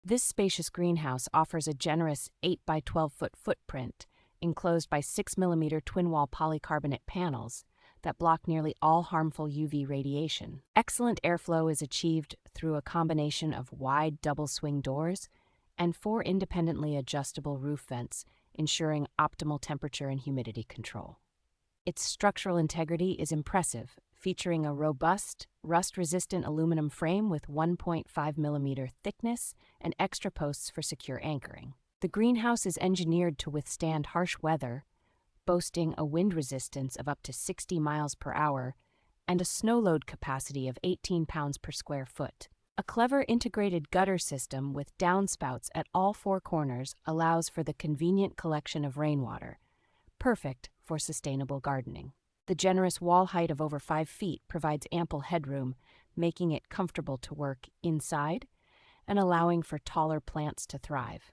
This spacious greenhouse offers a generous 8 by 12-foot footprint, enclosed by 6mm twin-wall polycarbonate panels that block nearly all harmful UV radiation. Excellent airflow is achieved through a combination of wide double-swing doors and 4 independently adjustable roof vents, ensuring optimal temperature and humidity control. Its structural integrity is impressive, featuring a robust, rust-resistant aluminum frame with 1.5mm thickness and extra posts for secure anchoring. The greenhouse is engineered to withstand harsh weather, boasting a wind resistance of up to 60 miles per hour and a snow load capacity of 18 pounds per square foot. A clever integrated gutter system with downspouts at all 4 corners allows for the convenient collection of rainwater, perfect for sustainable gardening. The generous wall height of over 5 feet provides ample headroom, making it comfortable to work inside and allowing for taller plants to thrive.